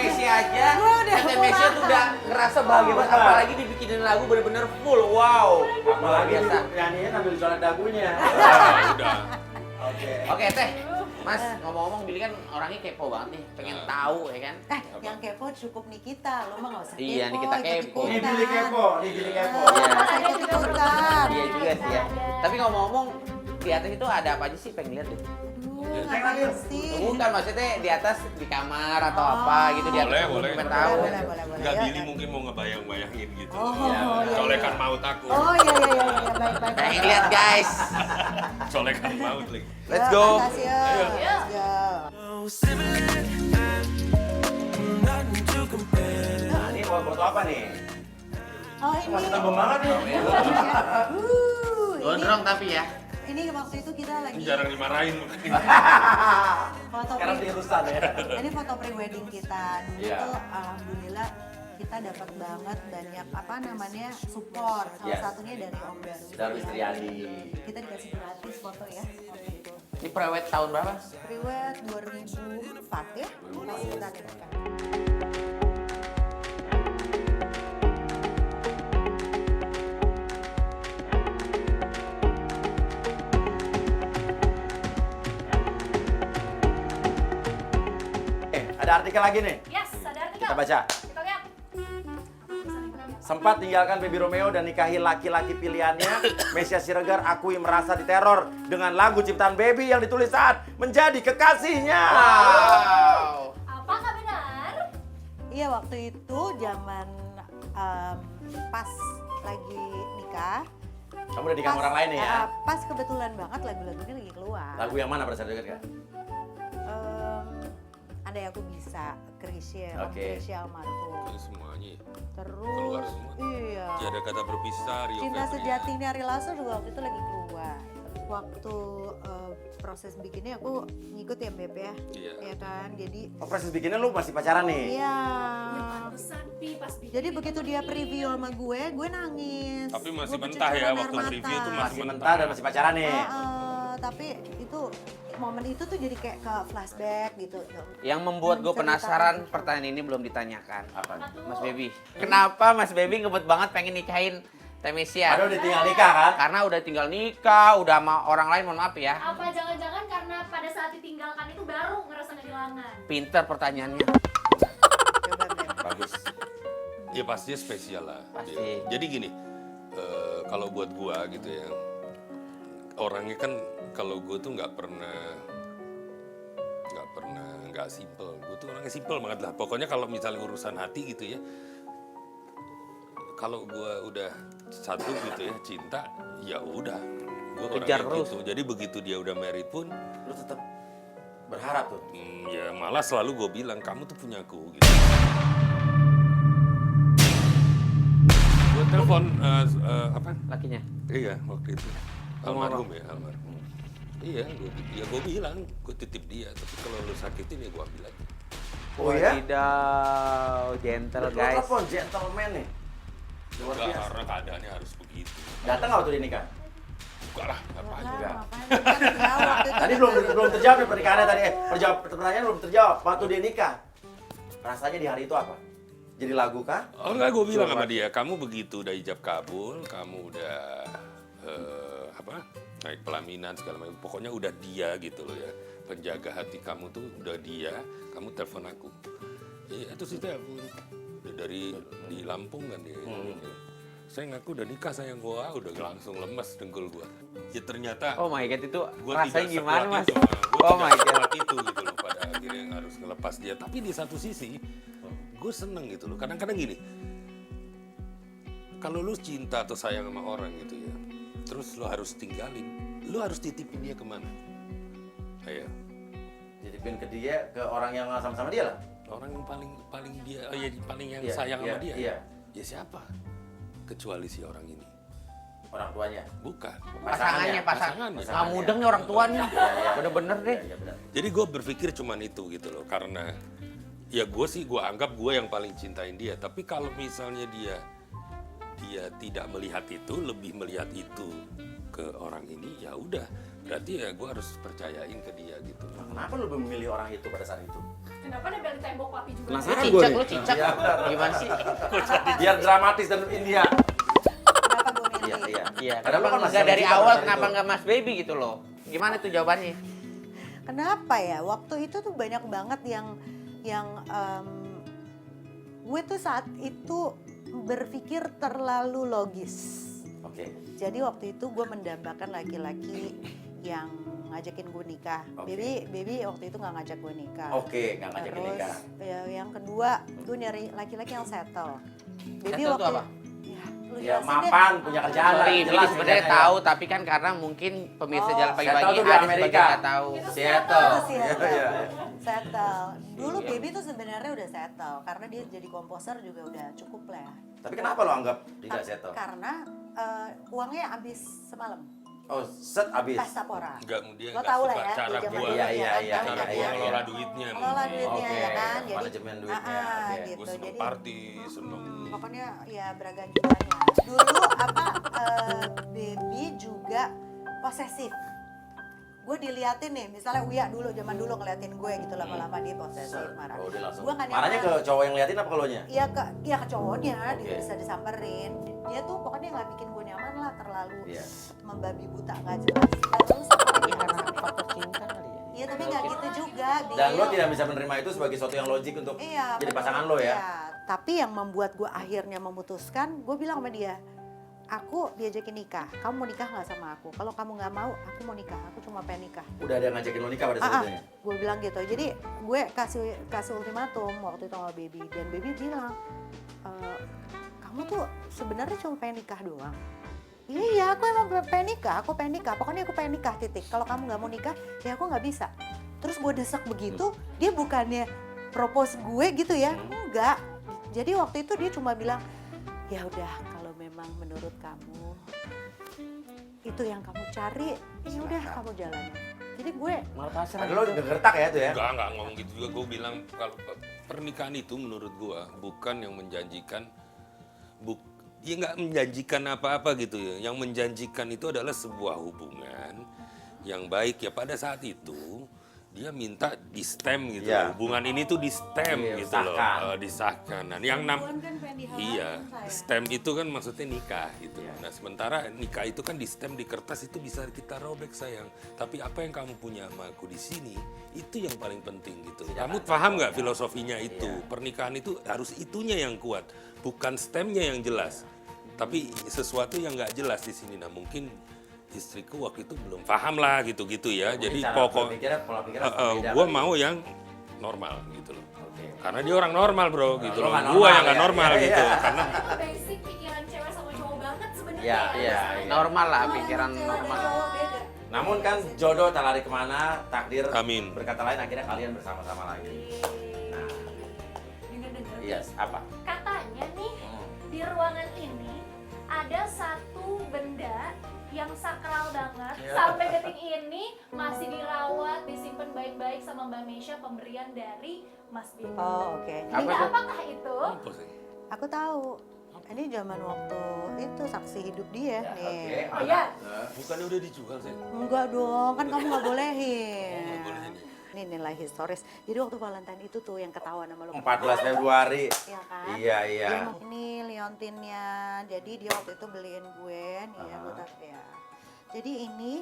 Messi aja, Teh Messi tuh udah ngerasa bahagia banget, apalagi dibikinin lagu bener-bener full, wow. Luar Apalagi biasa. nyanyinya sambil sholat dagunya. Udah. Oke Teh, Mas ngomong-ngomong Billy kan orangnya kepo banget nih, pengen tahu ya kan. Yang kepo cukup Nikita, lo mah nggak usah kepo. Iya, Nikita kepo. Ini Billy kepo, ini Billy kepo. Saya ikut-ikutan. Iya juga sih ya. Tapi ngomong-ngomong di atas itu ada apa aja sih, pengen lihat deh. Ngapain sih? Bukan maksudnya di atas di kamar atau apa gitu di atas. Boleh. Pengen tahu. Boleh. Enggak, Ayo, Billy ayo. mungkin mau ngebayang-bayangin gitu. Oh, iya. Colekan maut aku. Oh iya, baik. Pengen lihat guys. Colekan maut lagi. Let's go. Makasih ya. Let's go. Nah, ini foto apa nih? Oh ini. Masih tembem banget nih. Gondrong tapi ya. Ini waktu itu kita lagi Jarang dimarahin. foto Sekarang diurusan ya. Ini foto pre-wedding kita. Dulu Iya. tuh alhamdulillah kita dapat banget banyak support. Salah Iya. satunya dari Om Darwis. Darwis Triadi. Kita dikasih gratis foto ya waktu itu. Ini prewed tahun berapa? Pre-wed 2004 ya. Kalau kita lihat. Ada artikel lagi nih. Yes, ada artikel. Kita baca. Kita lihat. Sempat tinggalkan Baby Romeo dan nikahi laki-laki pilihannya, Mesia Siregar akui merasa diteror dengan lagu ciptaan Baby yang ditulis saat menjadi kekasihnya. Wow. Apakah benar? Iya waktu itu zaman pas lagi nikah. Kamu udah nikah sama orang lain nih ya? Pas kebetulan banget lagu-lagunya lagi keluar. Lagu yang mana pada saat itu kan? Andai aku bisa, Krisya, Om Oke. Krisya almarhum. Semuanya. Terus, Keluar semua. iya. Tiada kata berpisah, Rio Cinta Febrian. Sejati ini Ari Lasso juga waktu itu lagi keluar. Waktu proses bikinnya aku ngikut ya Beb ya, Iya. ya kan. Jadi, Oh, proses bikinnya lu masih pacaran nih? iya. Pantesan Pi pas bikin. Jadi begitu dia preview sama gue nangis. Tapi masih Gue mentah bercucuran ya, air waktu mata. preview tuh Masih mentah dan masih pacaran nih? Tapi itu momen itu tuh jadi kayak ke flashback gitu. Yang membuat gue Cerita. penasaran, pertanyaan ini belum ditanyakan. Apa? Mas Baby, kenapa Mas Baby ngebet banget pengen nikahin Teh Messi ya? Padahal udah tinggal nikah kan? Karena udah tinggal nikah, udah sama orang lain, mohon maaf ya. Apa jangan-jangan karena pada saat ditinggalkan itu baru ngerasa kehilangan? Pinter pertanyaannya. Coba Beb. Bagus. Ya pastinya spesial lah. Pasti. Iya. Jadi gini, kalau buat gua gitu ya, orangnya kan kalau gua tuh nggak simple. Gua tuh orangnya simple banget lah. Pokoknya kalau misalnya urusan hati gitu ya, kalau gua udah satu gitu ya cinta, ya udah. Gua Kejar orangnya terus. gitu. Jadi begitu dia udah married pun, Lu tetap berharap tuh. ya malah selalu gue bilang kamu tuh punya aku gitu. Gue telepon apa? Lakinya. Iya waktu itu almarhum ya almarhum. Iya, gue bilang gue titip dia. Tapi kalau lu sakitin ya gue ambil aja. Oh ya? Wadidaw, gentle Lu guys. telepon gentleman nih. Luar Enggak, biasa. karena keadaannya harus begitu. Datang nggak waktu dia nikah? Enggak lah, ngapain Lah, juga. ngapain? Kan ya, waktu itu Tadi belum terjawab nih pernikahannya tadi. Pertanyaan belum terjawab. Waktu dia nikah, rasanya di hari itu apa? Jadi lagu kah? Oh enggak, gue bilang sama dia, kamu begitu udah ijab kabul, kamu udah naik pelaminan segala macam, pokoknya udah dia gitu loh ya, penjaga hati kamu tuh udah dia, kamu telepon aku. Iya, itu sih telepon. Udah dari di Lampung kan dia. Saya ngaku udah nikah sayang gua, udah langsung lemas dengkul gua. Ya ternyata Oh my god, itu gua rasanya tidak gimana sekuat Mas? itu, gua Oh tidak my god. sekuat itu gitu loh, pada akhirnya harus ngelepas dia. Tapi di satu sisi, gue seneng gitu loh. Kadang-kadang gini, kalau lu cinta atau sayang sama orang gitu ya, terus lu harus tinggalin, lu harus titipin dia kemana? Ayo, Titipin ke dia, ke orang yang sama-sama dia lah. orang yang paling dia, paling yang Iya, sayang iya, sama dia. iya. Ya siapa? Kecuali si orang ini. Orang tuanya. Bukan. Pasangannya. Pasangannya. Nggak mudeng nih orang tuanya. Bener-bener deh. Iya, benar. Jadi gue berpikir cuman itu gitu loh, karena ya gue anggap gue yang paling cintain dia. Tapi kalau misalnya dia tidak melihat itu, lebih melihat itu ke orang ini, ya udah, berarti ya gue harus percayain ke dia gitu. Kenapa lu memilih orang itu pada saat itu? Kenapa nempel di tembok papi juga? Penasaran Lu gue cicak, nih. lu cicak. Iya, benar. Gimana sih? Biar dramatis dan India. Kenapa gue milih? Iya, iya. Iya, Padahal kenapa kan masih nggak dari sama kita awal, pada kenapa itu. nggak Mas Baby gitu loh? Gimana tuh jawabannya? Kenapa ya? Waktu itu tuh banyak banget yang gue tuh saat itu berpikir terlalu logis. Oke. Jadi waktu itu gue mendambakan laki-laki yang ngajakin gue nikah. Oke. Baby waktu itu nggak ngajak gue nikah. Oke, nggak ngajakin Terus nikah. ya, yang kedua gue nyari laki-laki yang settle. Baby Settle tuh waktu apa? Ya, lu Ya jelasin deh. mapan, punya kerjaan lah. Sorry, Billy jelas sebenarnya kerjanya. tahu, tapi kan karena mungkin pemirsa Oh, Jalan settle Pagi-Pagi tuh di ada Amerika. sebagian nggak tahu. Itu Seattle. Itu sih Iya, iya. settle. Dulu Baby tuh sebenarnya udah settle karena dia jadi komposer juga udah cukup lah. Ya. Tapi kenapa lo anggap tidak settle? Karena uangnya habis semalam. Oh, set abis. Pesta pora. Enggak, dia Lo nggak tau lah suka ya, cara di zaman gua. dulu Iya, ya iya, kan, iya, tahu Cara kan gua ya. ngelola duitnya. Ngelola duitnya Oke, ya kan. Jadi manajemen duitnya, oke. gitu. Gue seneng Jadi party, seneng pokoknya ya berganjutannya. Dulu Baby juga posesif. Gue diliatin nih, misalnya Uya dulu zaman dulu ngeliatin gue gitu lama-lama dia posesif marah. Oh, dia langsung. Gue nggak Marahnya ke nyaman. cowok yang liatin apa ke lo nya? Iya ke cowoknya, dia Oke. bisa disamperin. Dia tuh pokoknya nggak bikin gue nyaman lah, terlalu Iya. membabi buta nggak jelas. Terus apa lagi Karena faktor cinta kali ya. Iya tapi nggak gitu juga. Dan lo Bil. tidak bisa menerima itu sebagai sesuatu yang logik untuk Iya, jadi betul. pasangan lo ya? Iya. Tapi yang membuat gue akhirnya memutuskan, gue bilang sama dia, aku diajakin nikah. Kamu mau nikah nggak sama aku? Kalau kamu nggak mau, aku mau nikah. Aku cuma pengen nikah. Udah ada yang ngajakin lo nikah pada saat itu ya? Gue bilang gitu. Jadi gue kasih ultimatum waktu itu sama Baby dan Baby bilang, kamu tuh sebenarnya cuma pengen nikah doang. Iya, aku emang pengen nikah. Aku pengen nikah. Pokoknya aku pengen nikah titik. Kalau kamu nggak mau nikah, ya aku nggak bisa. Terus gue desek begitu, dia bukannya propose gue gitu ya, enggak. Jadi waktu itu dia cuma bilang, ya udah kalau memang menurut kamu itu yang kamu cari, ya udah kamu jalanin. Jadi gue Malah pasrah. Padahal lo udah gertak ya tuh ya? Enggak ngomong gitu juga. Gue bilang kalau pernikahan itu menurut gue bukan yang menjanjikan, dia nggak menjanjikan apa-apa gitu ya. Yang menjanjikan itu adalah sebuah hubungan yang baik ya. Pada saat itu dia minta di stem gitu. Iya. Hubungan ini tuh di stem Iya, gitu disahkan. loh, disahkan. Nah, yang kan pengen dihalalin, iya, sayang. stem itu kan maksudnya nikah gitu. Iya. Nah, sementara nikah itu kan di stem di kertas itu bisa kita robek sayang. Tapi apa yang kamu punya sama aku di sini itu yang paling penting gitu. Kamu paham nggak filosofinya itu? Iya. Pernikahan itu harus itunya yang kuat, bukan stemnya yang jelas. Tapi sesuatu yang nggak jelas di sini. Nah, mungkin istriku waktu itu belum paham lah gitu-gitu ya. Mungkin Jadi cara pokok berpikirnya, pola pikirnya beda gue kali. mau yang normal gitu loh. Oke. Karena dia orang normal bro gitu lo loh. nggak Gue normal yang nggak ya? normal Iya, gitu. iya. Karena Itu basic pikiran cewek sama cowok banget sebenarnya. Iya, iya, iya. Normal lah, Kalau pikiran yang cewek dan normal. cowok beda. Namun kan jodoh tak lari kemana, takdir Amin. berkata lain akhirnya kalian bersama-sama lagi. Nah, Dengar-dengar. yes, apa? Katanya nih di ruangan ini ada satu benda yang sakral banget sampai detik ini masih dirawat, disimpan baik-baik sama Mbak Mesya, pemberian dari Mas Baby. Oh oke. Apa Ini tuh? apakah itu? apa sih? Aku tahu. Ini zaman waktu itu saksi hidup dia Oke. nih. Oh ya, Bukannya udah dijual sih? Enggak dong, kan kamu nggak bolehin. nggak bolehin ya. Ini nilai historis. Jadi waktu Valentine itu tuh yang ketahuan sama lo. 14 Februari. Iya kan? Iya, iya. Ini liontinnya. Jadi dia waktu itu beliin gue nih ya, gue taruh ya. Jadi ini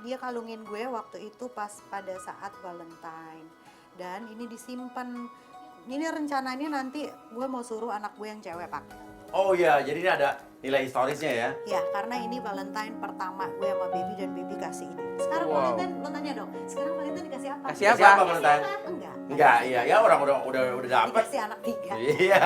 dia kalungin gue waktu itu pas pada saat Valentine. Dan ini disimpan. Ini rencananya nanti gue mau suruh anak gue yang cewek pakai. Oh iya, jadi ini ada nilai historisnya ya. Ya, karena ini Valentine pertama gue sama Baby dan Baby kasih ini. Sekarang Wow. Valentine, lo tanya dong, sekarang Valentine dikasih apa? Kasih apa? Siapa Valentine? Enggak. Enggak, iya, ya orang udah dapet. Dikasih anak 3. Iya.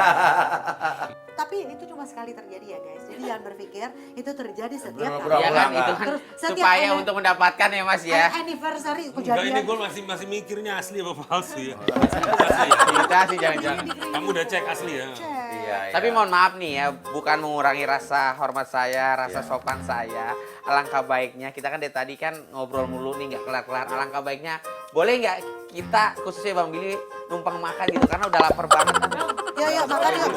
Tapi itu cuma sekali terjadi ya guys. Jadi jangan berpikir itu terjadi setiap Bener-bener kali. Iya kan, Ulang, itu kan? kan Terus setiap supaya ada- untuk mendapatkan ya mas ya. Anniversary Enggak, kejadian. ini gue masih mikirnya asli apa palsu ya? Asli ya? Kita sih jangan-jangan. Kamu udah cek asli ya? Iya, iya. Tapi mohon maaf nih ya, bukan mengurangi rasa hormat saya, rasa sopan saya. Alangkah baiknya, kita kan dari tadi kan ngobrol mulu nih, nggak kelar-kelar. Alangkah baiknya, boleh nggak kita, khususnya Bang Billy, numpang makan gitu, karena udah lapar banget. Ya makan yuk.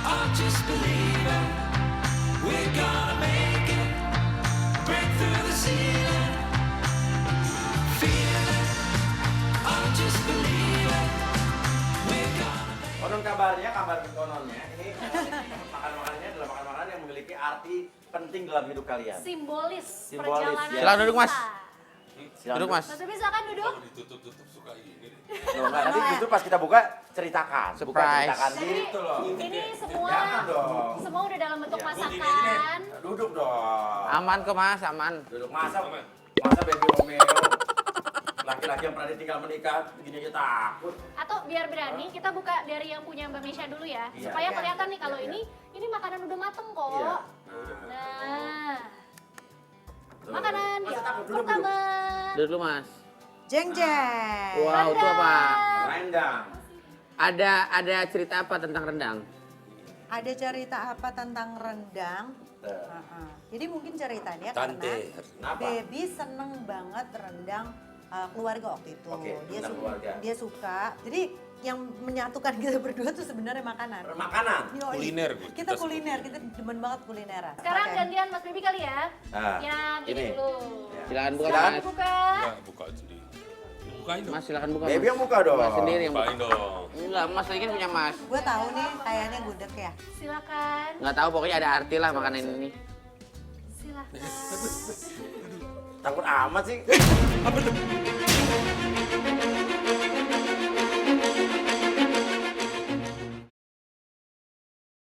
I'm just believing we're gonna make it, break through the ceiling, feeling ya kabar kononnya. Ini makan-makanannya adalah makan-makanan yang memiliki arti penting dalam hidup kalian. Simbolis, Simbolis, perjalanan. ya. Silakan duduk, Mas. Silakan Duduk, Mas. Mas Bebi silakan duduk. Kalau ditutup-tutup suka ini deh. Loh, enggak, nanti justru pas kita buka ceritakan. Buka Surprise. ceritakan Jadi gitu loh. ini semua Jangan dong. semua udah dalam bentuk Ya, masakan. Duduk dong. Aman kok, Mas, aman. Duduk masa baby Romeo laki-laki yang pernah ditinggal menikah begini aja takut. Atau biar berani kita buka dari yang punya Mbak Mesya dulu ya, Iya, supaya iya. kelihatan nih kalau Iya, ini makanan udah mateng kok. Iya. Nah, Tuh. makanan Masa yang takut? Duduk, pertama. Duduk dulu, Mas. Jeng jeng. Wow, itu apa? Rendang. Ada cerita apa tentang rendang? Ada cerita apa tentang rendang? Tuh. Jadi mungkin ceritanya Tante. karena Kenapa? Baby seneng banget rendang keluarga waktu itu. Oke, dia rendang keluarga. dia suka. Jadi yang menyatukan kita berdua tuh sebenarnya makanan. Makanan. Yoi. Kuliner, Bu. Kita kuliner, kita demen banget kulineran. Sekarang Oke. gantian Mas Bebi kali ya. Nah, Yang ini ini. dulu. Silakan buka, Silakan Mas. dibuka. Ya, buka sendiri. Bukain dong. Mas, silakan buka. Baby Mas. yang buka dong. Mas sendiri yang buka. Bukain dong. Enggak, Mas lagi kan punya Mas. Gue tahu nih kayaknya gudeg ya. Silakan. Nggak tahu, pokoknya ada arti lah makanan ini. Silakan. Takut amat sih. Apa tuh?